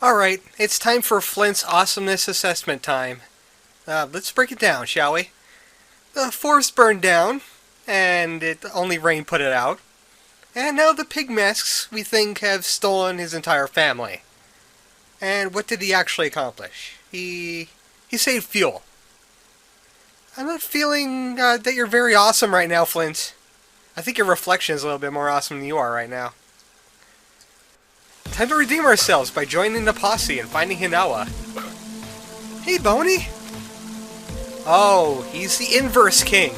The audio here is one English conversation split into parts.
Alright, it's time for Flint's awesomeness assessment time. Let's break it down, shall we? The forest burned down, and only rain put it out. And now the pig masks, we think, have stolen his entire family. And what did he actually accomplish? He saved fuel. I'm not feeling that you're very awesome right now, Flint. I think your reflection is a little bit more awesome than you are right now. Time to redeem ourselves by joining the posse and finding Hinawa. Hey, Boney! Oh, he's the inverse king.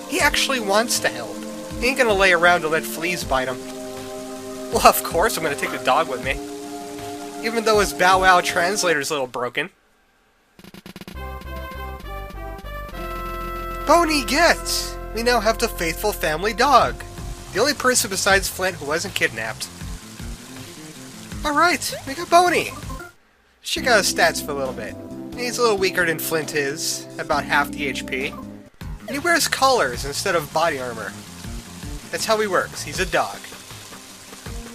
He actually wants to help. He ain't gonna lay around to let fleas bite him. Well, of course I'm gonna take the dog with me. Even though his Bow Wow translator's a little broken. Boney gets! We now have the faithful family dog. The only person besides Flint who wasn't kidnapped. Alright, we got Boney. Check out his stats for a little bit. He's a little weaker than Flint is, about half the HP. And he wears collars instead of body armor. That's how he works, he's a dog.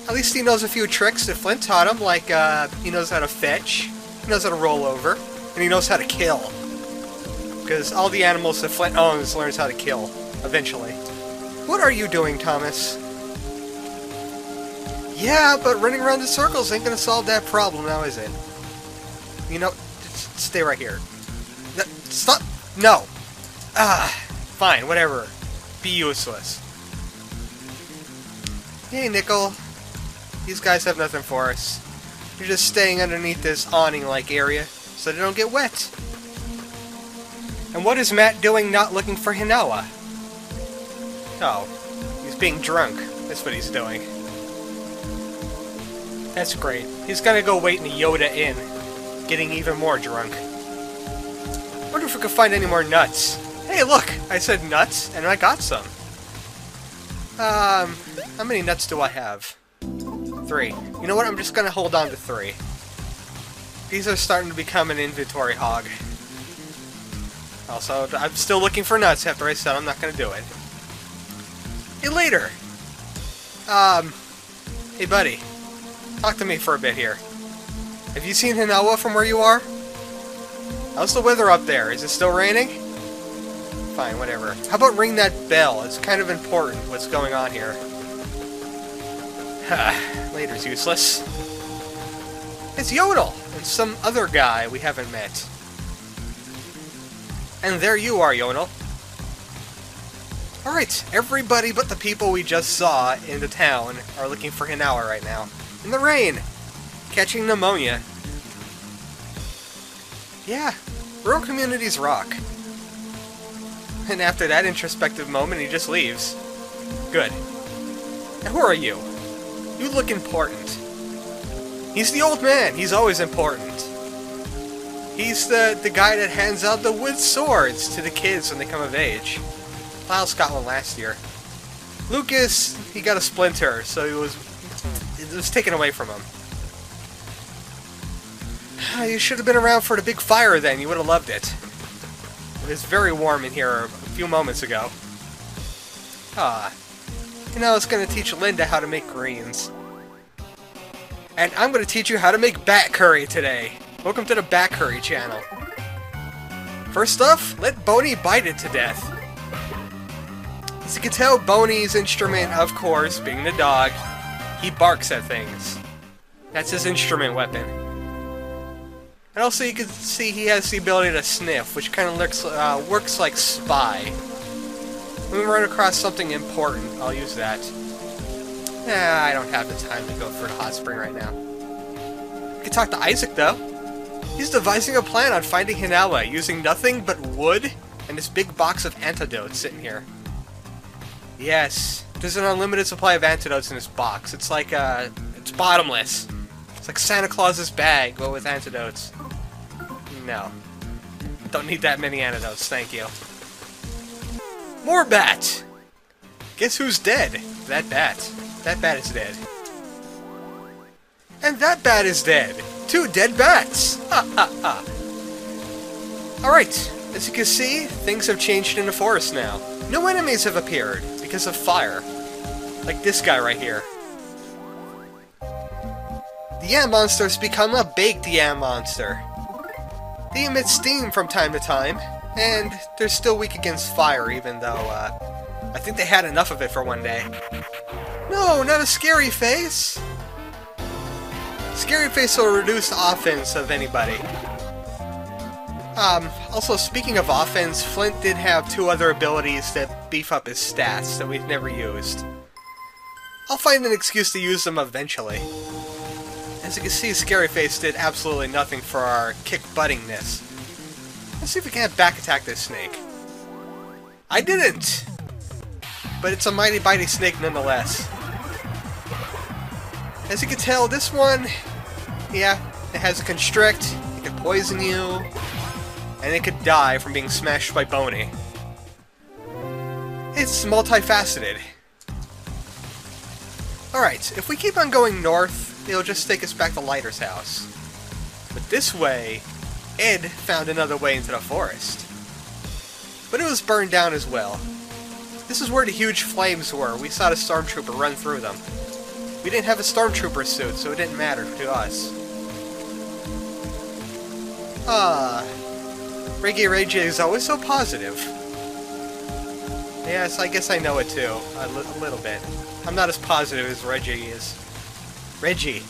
At least he knows a few tricks that Flint taught him, like he knows how to fetch, he knows how to roll over, and he knows how to kill. Because all the animals that Flint owns learns how to kill, eventually. What are you doing, Thomas? Yeah, but running around in circles ain't gonna solve that problem now, is it? You know, stay right here. Stop! No! Fine, whatever. Be useless. Hey, Nickel. These guys have nothing for us. You're just staying underneath this awning-like area, so they don't get wet. And what is Matt doing not looking for Hinawa? Oh, he's being drunk. That's what he's doing. That's great. He's gonna go wait in the Yoda Inn, getting even more drunk. Wonder if we can find any more nuts. Hey, look! I said nuts, and I got some. How many nuts do I have? 3. You know what? I'm just gonna hold on to 3. These are starting to become an inventory hog. Also, I'm still looking for nuts after I said I'm not gonna do it. Hey, later! Hey, buddy. Talk to me for a bit here. Have you seen Hinawa from where you are? How's the weather up there? Is it still raining? Fine, whatever. How about ring that bell? It's kind of important what's going on here. Later's useless. It's Yodel and some other guy we haven't met. And there you are, Yodel. Alright, everybody but the people we just saw in the town are looking for Hinawa right now. In the rain! Catching pneumonia. Yeah, rural communities rock. And after that introspective moment, he just leaves. Good. And who are you? You look important. He's the old man. He's always important. He's the guy that hands out the wood swords to the kids when they come of age. Lyle got one last year. Lucas, he got a splinter, so it was taken away from him. You should have been around for the big fire then. You would have loved it. It was very warm in here a few moments ago. You know, I was going to teach Linda how to make greens. And I'm going to teach you how to make bat curry today. Welcome to the Bat Curry channel. First off, let Boney bite it to death. As you can tell, Boney's instrument, of course, being the dog, he barks at things. That's his instrument weapon. And also you can see he has the ability to sniff, which kind of works like spy. When we run across something important, I'll use that. I don't have the time to go for the hot spring right now. We can talk to Isaac, though. He's devising a plan on finding Hinawa using nothing but wood and this big box of antidotes sitting here. Yes, there's an unlimited supply of antidotes in this box. It's like, it's bottomless. It's like Santa Claus's bag, but with antidotes. No. Don't need that many antidotes, thank you. More bat! Guess who's dead? That bat. That bat is dead. And that bat is dead! 2 dead bats! Ha ha ha! Alright, as you can see, things have changed in the forest now. No enemies have appeared because of fire. Like this guy right here. The yam monster's become a baked yam monster. They emit steam from time to time, and they're still weak against fire, even though, I think they had enough of it for one day. No, not a scary face! Scary face will reduce offense of anybody. Also, speaking of offense, Flint did have 2 other abilities that beef up his stats that we've never used. I'll find an excuse to use them eventually. As you can see, Scary Face did absolutely nothing for our kick-buttingness. Let's see if we can't back-attack this snake. I didn't! But it's a mighty bitey snake nonetheless. As you can tell, this one, yeah, it has a constrict, it can poison you, and it could die from being smashed by Boney. It's multifaceted. Alright, if we keep on going north, it'll just take us back to Lighter's house. But this way, Ed found another way into the forest. But it was burned down as well. This is where the huge flames were. We saw the stormtrooper run through them. We didn't have a stormtrooper suit, so it didn't matter to us. Reggie is always so positive. Yes, I guess I know it too. A little bit. I'm not as positive as Reggie is. Reggie.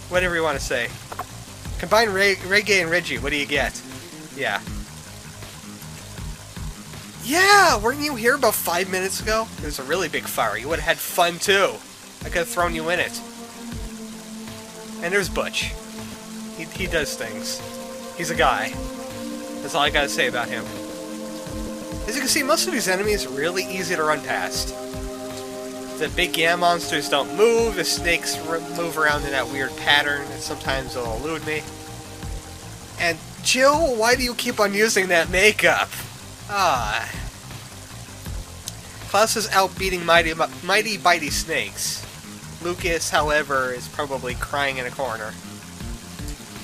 Whatever you want to say. Combine Reggae and Reggie, what do you get? Yeah. Yeah! Weren't you here about 5 minutes ago? It was a really big fire. You would have had fun too. I could have thrown you in it. And there's Butch. He does things. He's a guy. That's all I gotta say about him. As you can see, most of these enemies are really easy to run past. The big yam monsters don't move, the snakes move around in that weird pattern, and sometimes they'll elude me. And Jill, why do you keep on using that makeup? Klaus is out beating mighty bitey snakes. Lucas, however, is probably crying in a corner.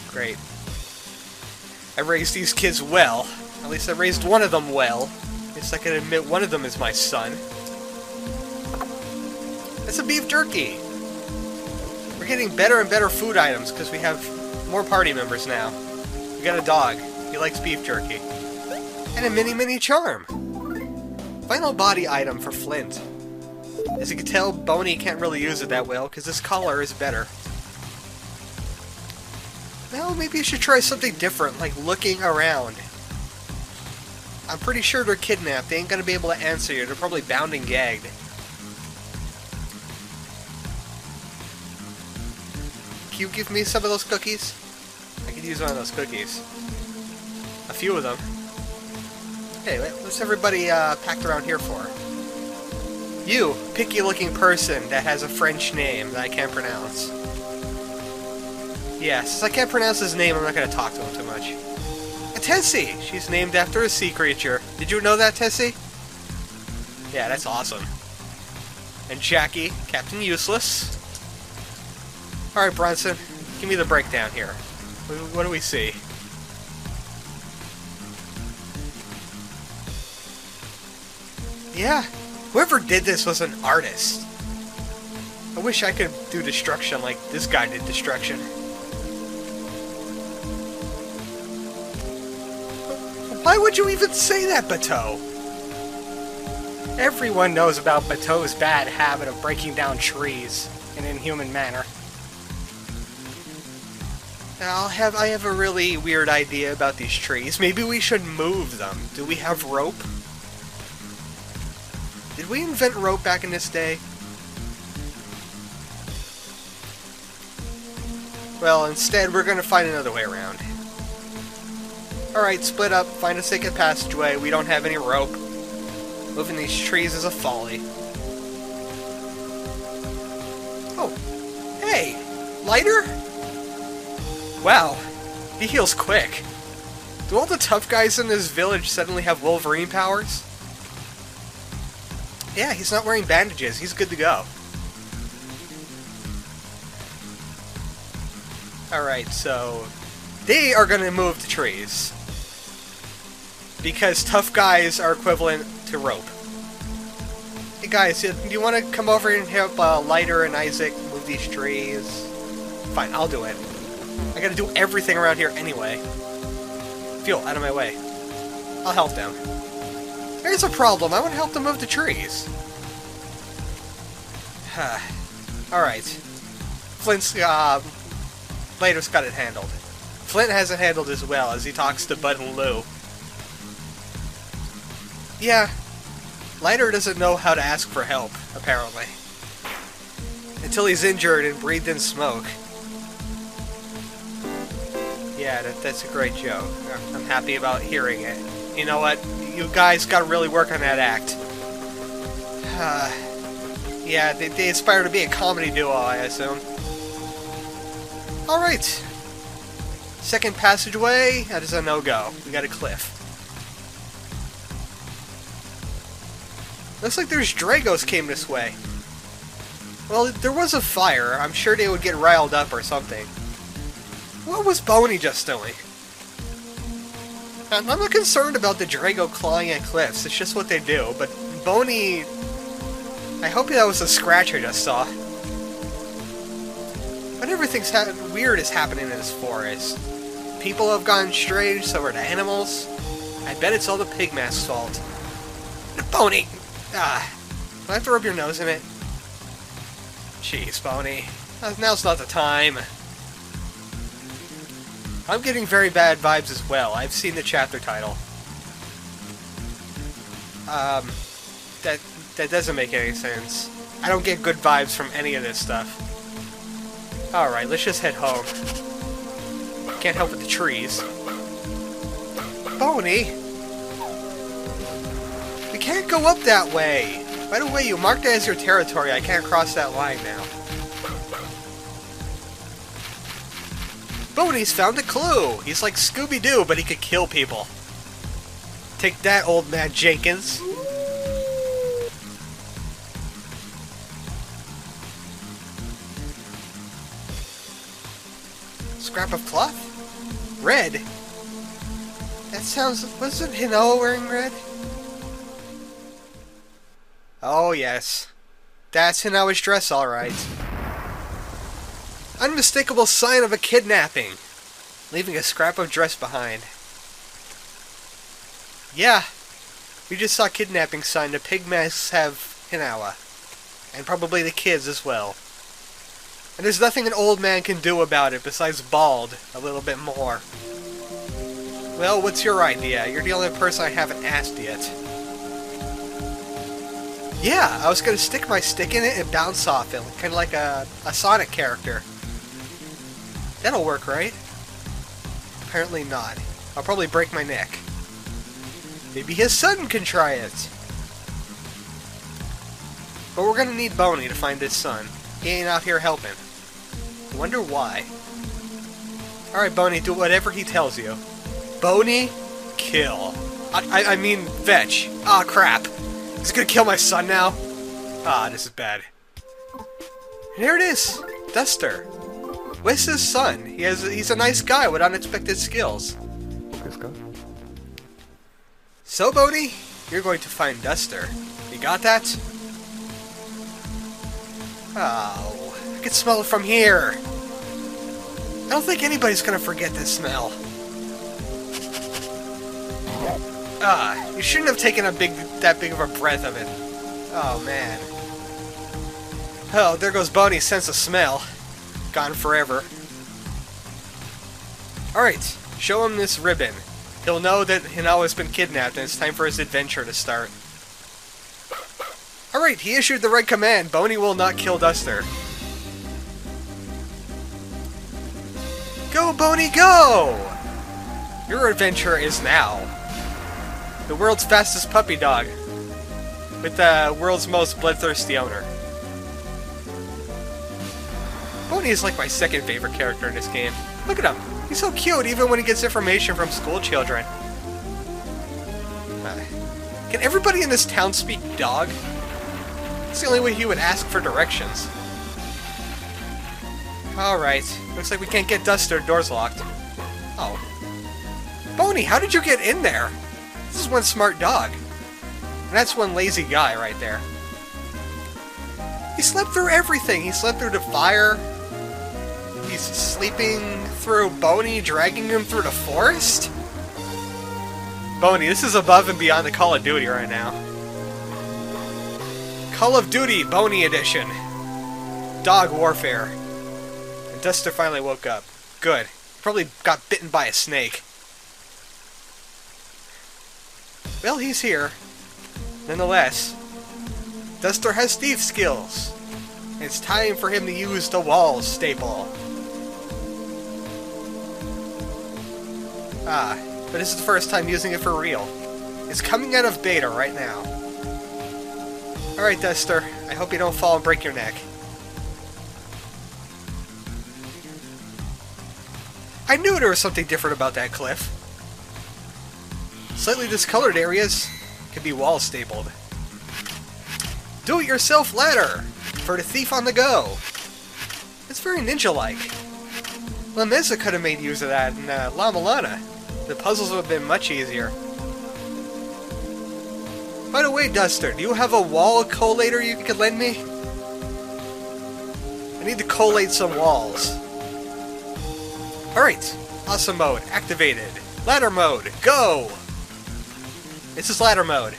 Great. I raised these kids well. At least I raised one of them well. At least I can admit one of them is my son. It's a beef jerky! We're getting better and better food items because we have more party members now. We got a dog. He likes beef jerky. And a mini charm! Final body item for Flint. As you can tell, Boney can't really use it that well because his color is better. Well, maybe you should try something different, like looking around. I'm pretty sure they're kidnapped. They ain't gonna be able to answer you. They're probably bound and gagged. Can you give me some of those cookies? I could use one of those cookies. A few of them. Hey, what's everybody packed around here for? You, picky-looking person that has a French name that I can't pronounce. Yeah, since I can't pronounce his name, I'm not going to talk to him too much. And Tessie! She's named after a sea creature. Did you know that, Tessie? Yeah, that's awesome. And Jackie, Captain Useless. Alright, Bronson, give me the breakdown here. What do we see? Yeah, whoever did this was an artist. I wish I could do destruction like this guy did destruction. Why would you even say that, Bateau? Everyone knows about Bateau's bad habit of breaking down trees in an inhuman manner. I have a really weird idea about these trees. Maybe we should move them. Do we have rope? Did we invent rope back in this day? Well, instead, we're gonna find another way around. Alright, split up, find a second passageway. We don't have any rope. Moving these trees is a folly. Oh, hey! Lighter? Wow, he heals quick. Do all the tough guys in this village suddenly have Wolverine powers? Yeah, he's not wearing bandages. He's good to go. Alright, so they are going to move the trees. Because tough guys are equivalent to rope. Hey guys, do you want to come over and help Lighter and Isaac move these trees. Fine, I'll do it. I gotta do everything around here anyway. Fuel, out of my way. I'll help them. Here's a problem. I want to help them move the trees. Alright. Flint's, Later's got it handled. Flint has it handled as well as he talks to Bud and Lou. Yeah, Leiter doesn't know how to ask for help, apparently. Until he's injured and breathed in smoke. Yeah, that's a great joke. I'm happy about hearing it. You know what? You guys gotta really work on that act. Yeah, they aspire to be a comedy duo, I assume. Alright. Second passageway, that is a no-go. We got a cliff. Looks like there's Dragos came this way. Well, there was a fire. I'm sure they would get riled up or something. What was Boney just doing? I'm not concerned about the Drago clawing at cliffs. It's just what they do. But Boney... I hope that was a scratch I just saw. But everything's weird is happening in this forest. People have gone strange, so are the animals. I bet it's all the Pigmask's fault. Boney! Do I have to rub your nose in it? Jeez, Boney. Now's not the time. I'm getting very bad vibes as well. I've seen the chapter title. That doesn't make any sense. I don't get good vibes from any of this stuff. Alright, let's just head home. Can't help with the trees. Boney! We can't go up that way! By the way, you marked it as your territory. I can't cross that line now. Boney's found a clue! He's like Scooby-Doo, but he could kill people. Take that, old man Jenkins. Scrap of cloth? Red? That sounds... Wasn't Hinoa wearing red? Oh, yes. That's Hinoa's dress, alright. Unmistakable sign of a kidnapping. Leaving a scrap of dress behind. Yeah. We just saw kidnapping sign. The Pigmasks have Hinoa. And probably the kids as well. And there's nothing an old man can do about it besides bald a little bit more. Well, what's your idea? You're the only person I haven't asked yet. Yeah, I was gonna stick my stick in it and bounce off it, kind of like a Sonic character. That'll work, right? Apparently not. I'll probably break my neck. Maybe his son can try it. But we're gonna need Boney to find his son. He ain't out here helping. I wonder why. Alright, Boney, do whatever he tells you. Boney, kill. I mean, fetch. Ah, crap. He's gonna kill my son now? Ah, this is bad. And here it is. Duster. Where's his son? He's a nice guy with unexpected skills. So, Boney, you're going to find Duster. You got that? Oh, I can smell it from here. I don't think anybody's gonna forget this smell. You shouldn't have taken that big of a breath of it. Oh, man. Oh, there goes Boney's sense of smell. Gone forever. Alright, show him this ribbon. He'll know that Hinoa's been kidnapped and it's time for his adventure to start. Alright, he issued the right command. Boney will not kill Duster. Go, Boney, go! Your adventure is now. The world's fastest puppy dog. With the world's most bloodthirsty owner. Boney is like my second favorite character in this game. Look at him. He's so cute even when he gets information from school children. Can everybody in this town speak dog? It's the only way he would ask for directions. Alright. Looks like we can't get Duster. Door's locked. Oh. Boney, how did you get in there? This is one smart dog. And that's one lazy guy right there. He slept through everything. He slept through the fire. He's sleeping through Boney, dragging him through the forest? Boney, this is above and beyond the Call of Duty right now. Call of Duty Boney Edition. Dog Warfare. And Duster finally woke up. Good. Probably got bitten by a snake. Well, he's here. Nonetheless, Duster has thief skills. It's time for him to use the wall staple. But this is the first time using it for real. It's coming out of beta right now. Alright, Duster. I hope you don't fall and break your neck. I knew there was something different about that cliff. Slightly discolored areas can be wall stapled. Do-it-yourself ladder for the thief on the go. It's very ninja-like. Lameza could have made use of that in La Milana. The puzzles would have been much easier. By the way, Duster, do you have a wall collator you could lend me? I need to collate some walls. Alright, awesome mode activated. Ladder mode, go! This is ladder mode.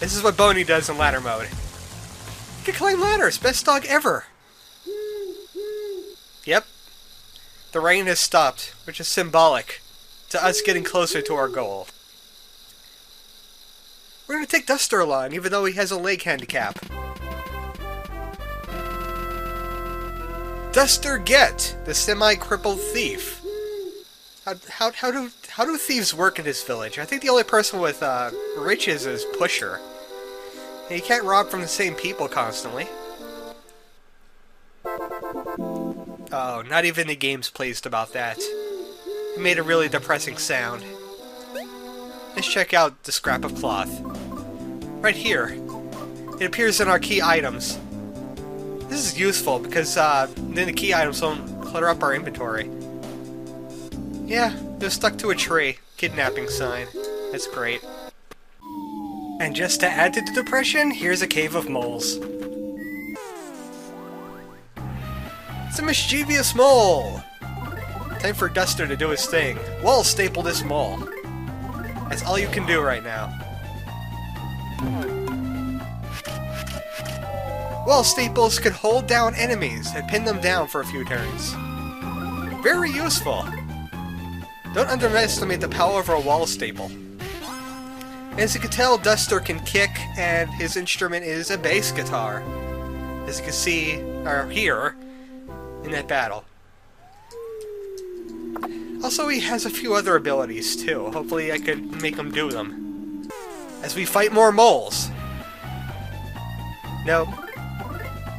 This is what Boney does in ladder mode. You can climb ladders, best dog ever! Yep. The rain has stopped, which is symbolic to us getting closer to our goal. We're gonna take Duster along, even though he has a leg handicap. Duster Get, the semi-crippled thief. How do thieves work in this village? I think the only person with riches is Pusher. And you can't rob from the same people constantly. Oh, not even the game's pleased about that. It made a really depressing sound. Let's check out the scrap of cloth. Right here. It appears in our key items. This is useful because then the key items don't clutter up our inventory. Yeah, they're stuck to a tree. Kidnapping sign. That's great. And just to add to the depression, here's a cave of moles. It's a mischievous mole! Time for Duster to do his thing. Wall staple this mole. That's all you can do right now. Wall staples can hold down enemies and pin them down for a few turns. Very useful. Don't underestimate the power of a wall staple. As you can tell, Duster can kick, and his instrument is a bass guitar. As you can see, or hear, in that battle. Also, he has a few other abilities, too. Hopefully I could make him do them. As we fight more moles. Nope.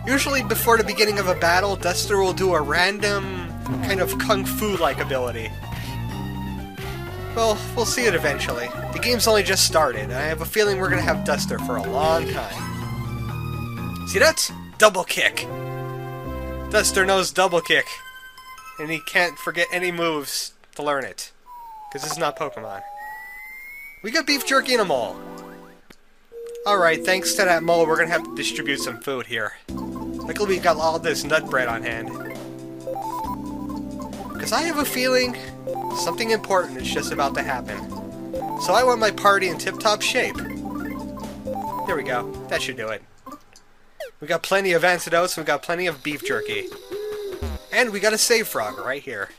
Usually before the beginning of a battle, Duster will do a random, kind of kung fu-like ability. Well, we'll see it eventually. The game's only just started, and I have a feeling we're gonna have Duster for a long time. See that? Double kick! Duster knows double kick. And he can't forget any moves to learn it. Because this is not Pokemon. We got beef jerky and a mole. Alright, thanks to that mole, we're gonna have to distribute some food here. Luckily we got all this nut bread on hand. Because I have a feeling something important is just about to happen. So I want my party in tip-top shape. There we go. That should do it. We got plenty of antidotes, and we got plenty of beef jerky. And we got a save frog right here.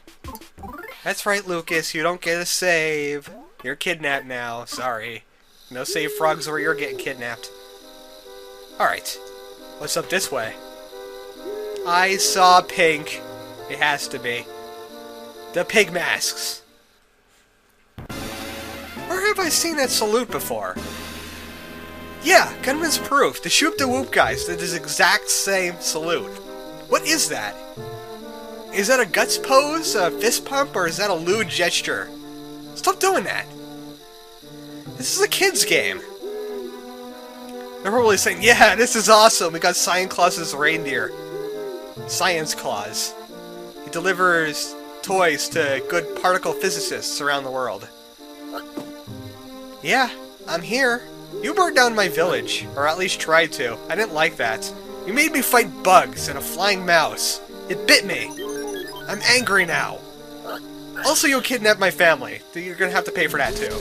That's right, Lucas, you don't get a save. You're kidnapped now, sorry. No save frogs where you're getting kidnapped. Alright, what's up this way? I saw pink. It has to be. The pig masks. Where have I seen that salute before? Yeah, Gunman's Proof. The Shoop the Whoop guys did this exact same salute. What is that? Is that a guts pose, a fist pump, or is that a lewd gesture? Stop doing that. This is a kid's game. They're probably saying, yeah, this is awesome. We got Science Claus's reindeer. Science Claus. He delivers toys to good particle physicists around the world. Yeah, I'm here. You burned down my village, or at least tried to. I didn't like that. You made me fight bugs and a flying mouse. It bit me. I'm angry now. Also, you kidnapped my family. You're gonna have to pay for that too.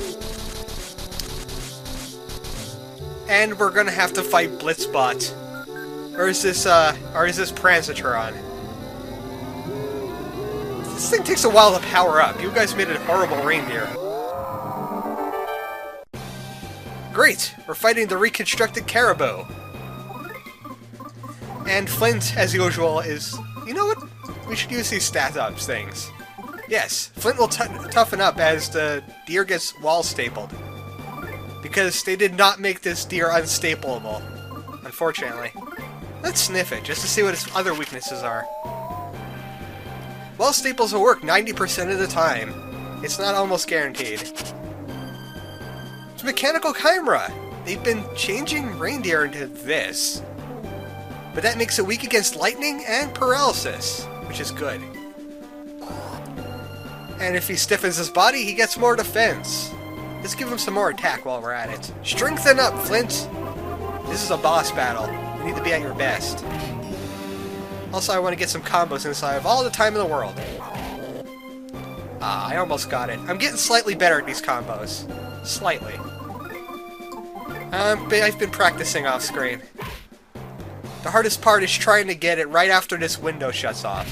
And we're gonna have to fight Blitzbot. Or is this Prancitron? This thing takes a while to power up. You guys made a horrible reindeer. Great! We're fighting the reconstructed caribou. And Flint, as usual, is... You know what? We should use these stat-ups things. Yes, Flint will toughen up as the deer gets wall-stapled. Because they did not make this deer unstapleable, unfortunately. Let's sniff it, just to see what its other weaknesses are. Wall staples will work 90% of the time. It's not almost guaranteed. It's mechanical chimera! They've been changing reindeer into this. But that makes it weak against lightning and paralysis, which is good. And if he stiffens his body, he gets more defense. Let's give him some more attack while we're at it. Strengthen up, Flint! This is a boss battle. You need to be at your best. Also, I want to get some combos inside of all the time in the world. Ah, I almost got it. I'm getting slightly better at these combos. Slightly. I've been practicing off screen. The hardest part is trying to get it right after this window shuts off.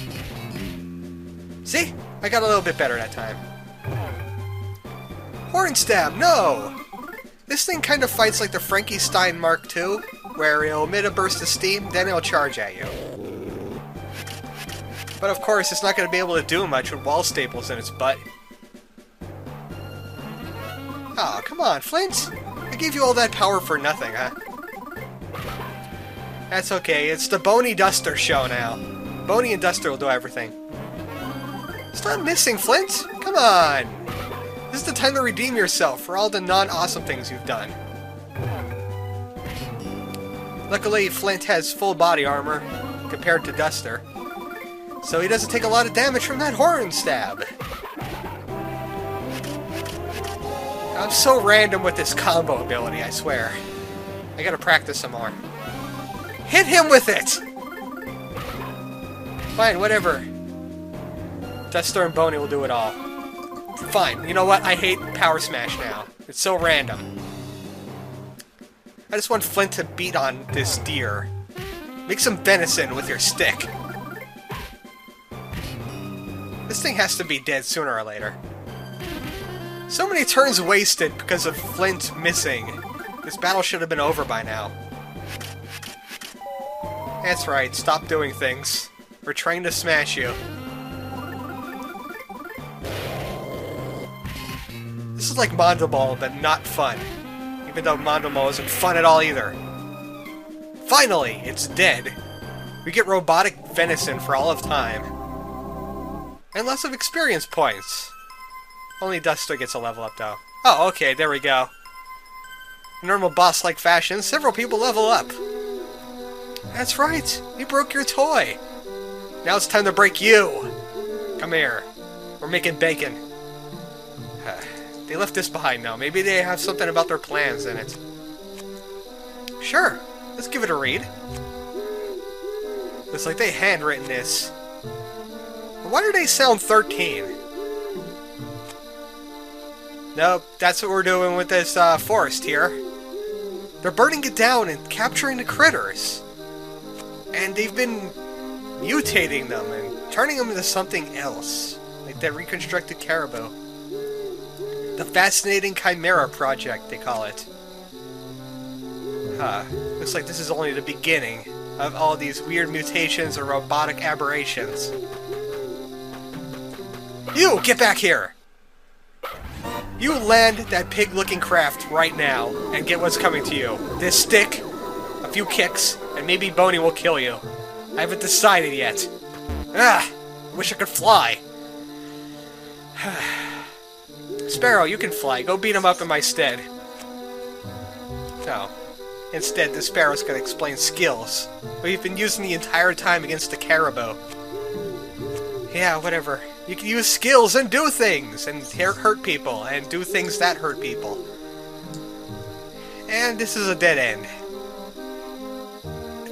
See? I got a little bit better that time. Horn Stab, no! This thing kind of fights like the Frankenstein Mark II, where it'll emit a burst of steam, then it'll charge at you. But of course, it's not going to be able to do much with wall staples in its butt. Oh, come on, Flint! I gave you all that power for nothing, huh? That's okay, it's the Boney Duster show now. Boney and Duster will do everything. Stop missing, Flint! Come on! This is the time to redeem yourself for all the non-awesome things you've done. Luckily, Flint has full body armor, compared to Duster. So he doesn't take a lot of damage from that horn stab. I'm so random with this combo ability, I swear. I gotta practice some more. Hit him with it! Fine, whatever. Duster and Boney will do it all. Fine, you know what? I hate Power Smash now. It's so random. I just want Flint to beat on this deer. Make some venison with your stick. This thing has to be dead sooner or later. So many turns wasted because of Flint missing. This battle should have been over by now. That's right, stop doing things. We're trying to smash you. This is like Mondo Ball, but not fun. Even though Mondo Ball isn't fun at all either. Finally, it's dead. We get robotic venison for all of time. And lots of experience points. Only Duster gets a level up, though. Oh, okay, there we go. In normal boss-like fashion, several people level up. That's right, you broke your toy. Now it's time to break you. Come here. We're making bacon. They left this behind now. Maybe they have something about their plans in it. Sure, let's give it a read. Looks like they handwritten this. Why do they sound 13? Nope, that's what we're doing with this forest here. They're burning it down and capturing the critters. And they've been mutating them and turning them into something else. Like that reconstructed caribou. The Fascinating Chimera Project, they call it. Looks like this is only the beginning of all these weird mutations or robotic aberrations. You! Get back here! You land that pig-looking craft right now and get what's coming to you. This stick, a few kicks, and maybe Boney will kill you. I haven't decided yet. Ah! Wish I could fly. Sparrow, you can fly. Go beat him up in my stead. No. Instead, the Sparrow's gonna explain skills. We've been using the entire time against the caribou. Yeah, whatever. You can use skills and do things, and hurt people, and do things that hurt people. And this is a dead end.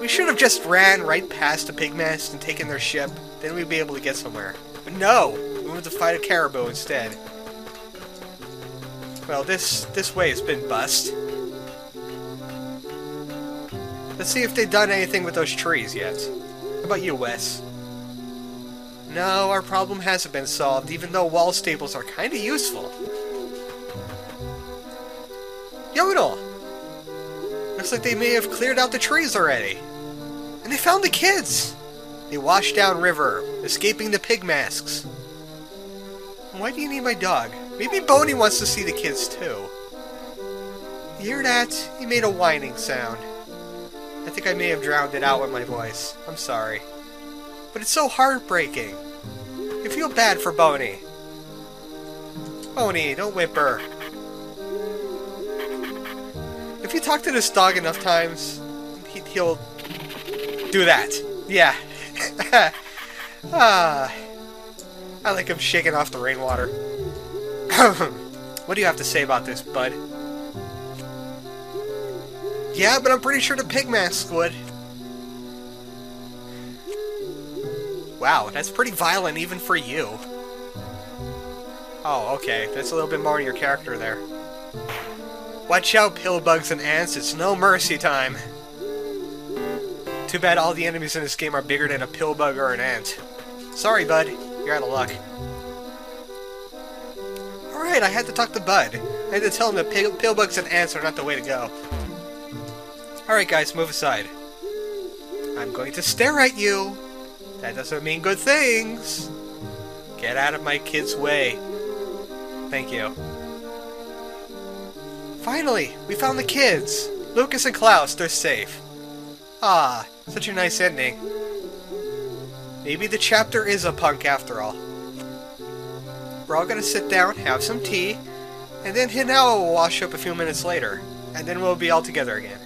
We should have just ran right past the pigmasts and taken their ship. Then we'd be able to get somewhere. But no! We went to fight a caribou instead. Well, this way has been bust. Let's see if they've done anything with those trees yet. How about you, Wes? No, our problem hasn't been solved, even though wall staples are kinda useful. Yodel! Looks like they may have cleared out the trees already. And they found the kids! They washed down river, escaping the pig masks. Why do you need my dog? Maybe Boney wants to see the kids too. You hear that? He made a whining sound. I think I may have drowned it out with my voice. I'm sorry. But it's so heartbreaking. You feel bad for Boney. Boney, don't whimper. If you talk to this dog enough times, he'll do that. Yeah. I like him shaking off the rainwater. What do you have to say about this, bud? Yeah, but I'm pretty sure the pig mask would. Wow, that's pretty violent even for you. Oh, okay. That's a little bit more in your character there. Watch out, pillbugs and ants. It's no mercy time. Too bad all the enemies in this game are bigger than a pillbug or an ant. Sorry, bud. You're out of luck. Alright, I had to talk to Bud. I had to tell him that pillbugs and ants are not the way to go. Alright guys, move aside. I'm going to stare at you. That doesn't mean good things. Get out of my kid's way. Thank you. Finally, we found the kids. Lucas and Klaus, they're safe. Ah, such a nice ending. Maybe the chapter is a punk after all. We're all gonna sit down, have some tea, and then Hinawa will wash up a few minutes later, and then we'll be all together again.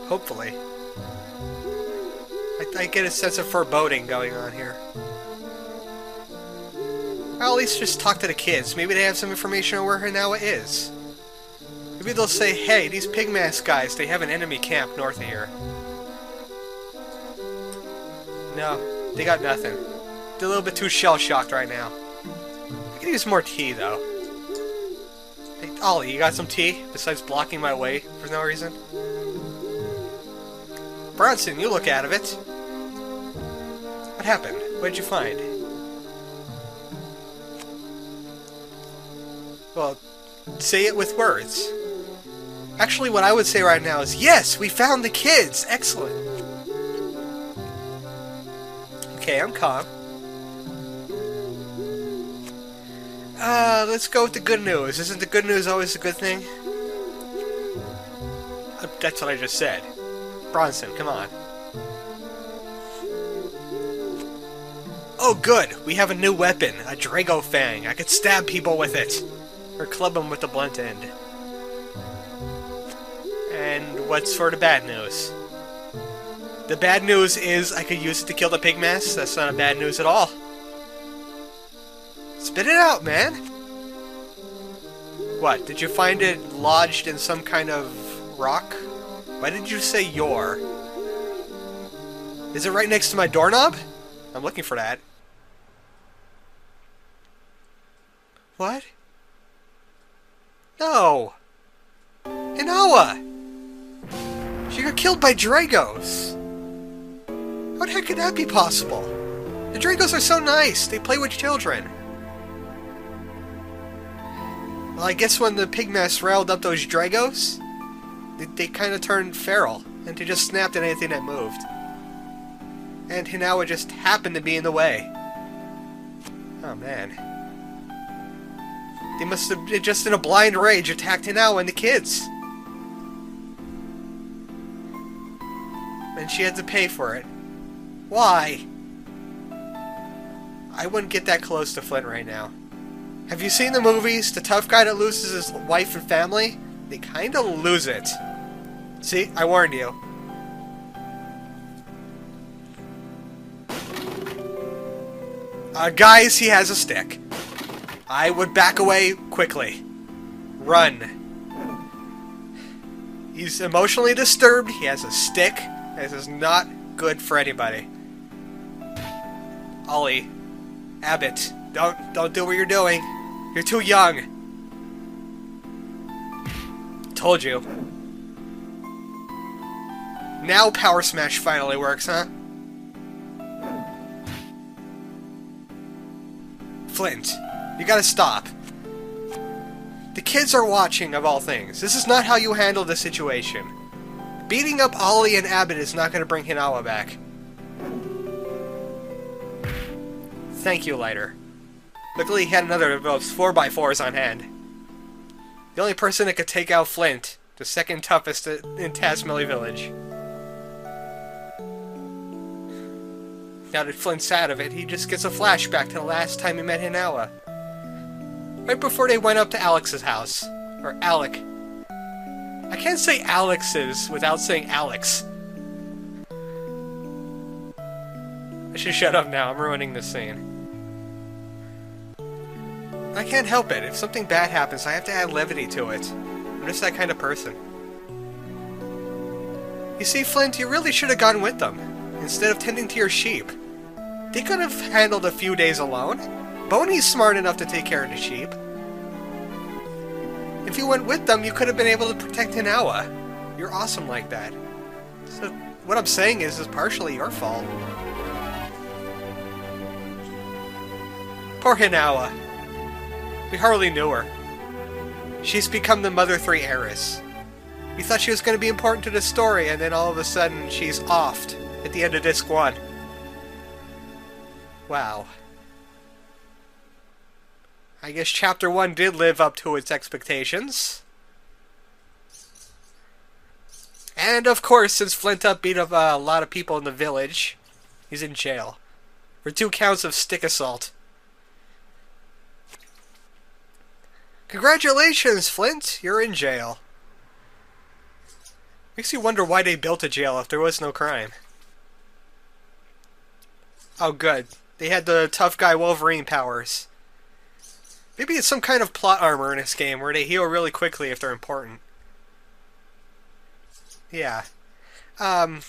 Hopefully. I get a sense of foreboding going on here. I'll at least just talk to the kids. Maybe they have some information on where Hinawa is. Maybe they'll say, hey, these pig mask guys, they have an enemy camp north of here. No, they got nothing. They're a little bit too shell-shocked right now. I could use more tea, though. Hey, Ollie, you got some tea? Besides blocking my way for no reason? Bronson, you look out of it. What happened? What did you find? Well, say it with words. Actually, what I would say right now is, yes, we found the kids! Excellent! Okay, I'm calm. Let's go with the good news. Isn't the good news always a good thing? That's what I just said. Bronson, come on. Oh good, we have a new weapon, a Drago Fang. I could stab people with it. Or club them with the blunt end. And what's for the bad news? The bad news is I could use it to kill the pigmasts. That's not a bad news at all. Spit it out, man! What, did you find it lodged in some kind of rock? Why did you say your? Is it right next to my doorknob? I'm looking for that. What? No! Hinawa! She got killed by Dragos! How the heck could that be possible? The Dragos are so nice! They play with children! Well, I guess when the pigmasts riled up those Dragos, they kind of turned feral, and they just snapped at anything that moved. And Hinawa just happened to be in the way. Oh man. They must have just in a blind rage attacked Hinawa and the kids. And she had to pay for it. Why? I wouldn't get that close to Flint right now. Have you seen the movies? The tough guy that loses his wife and family? They kinda lose it. See? I warned you. Guys, he has a stick. I would back away quickly. Run. He's emotionally disturbed. He has a stick. This is not good for anybody. Ollie, Abbott, don't do what you're doing. You're too young. Told you. Now Power Smash finally works, huh? Flint, you gotta stop. The kids are watching, of all things. This is not how you handle the situation. Beating up Ollie and Abbott is not gonna bring Hinawa back. Thank you, Lighter. Luckily, he had another of those 4x4s on hand. The only person that could take out Flint, the second toughest in Tazmily Village. Now that Flint's out of it, he just gets a flashback to the last time he met Hinawa. Right before they went up to Alex's house. Or Alec. I can't say Alex's without saying Alex. I should shut up now, I'm ruining this scene. I can't help it. If something bad happens, I have to add levity to it. I'm just that kind of person. You see, Flint, you really should have gone with them, instead of tending to your sheep. They could have handled a few days alone. Boney's smart enough to take care of the sheep. If you went with them, you could have been able to protect Hinawa. You're awesome like that. So, what I'm saying is partially your fault. Poor Hinawa. We hardly knew her. She's become the Mother 3 heiress. We thought she was going to be important to the story, and then all of a sudden, she's offed at the end of Disc 1. Wow. I guess Chapter 1 did live up to its expectations. And of course, since Flintup beat up a lot of people in the village, he's in jail. For 2 counts of stick assault. Congratulations, Flint! You're in jail. Makes you wonder why they built a jail if there was no crime. Oh good. They had the tough guy Wolverine powers. Maybe it's some kind of plot armor in this game where they heal really quickly if they're important. Yeah. I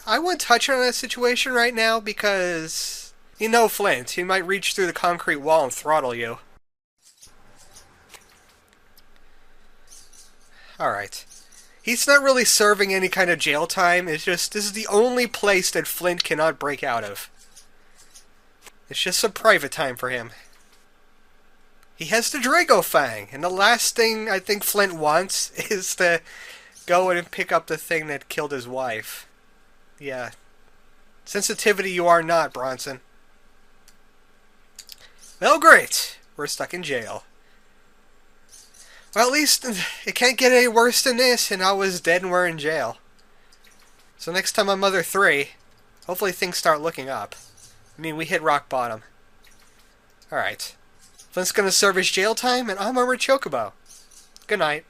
won't touch on that situation right now because... You know Flint, he might reach through the concrete wall and throttle you. Alright. He's not really serving any kind of jail time, it's just this is the only place that Flint cannot break out of. It's just some private time for him. He has the Drago Fang, and the last thing I think Flint wants is to go and pick up the thing that killed his wife. Yeah. Sensitivity you are not, Bronson. Well, great. We're stuck in jail. Well, at least it can't get any worse than this, and I was dead and we're in jail. So next time on Mother 3, hopefully things start looking up. I mean, we hit rock bottom. Alright. Flint's gonna serve his jail time, and I'm ArmoredChocobo. Good night.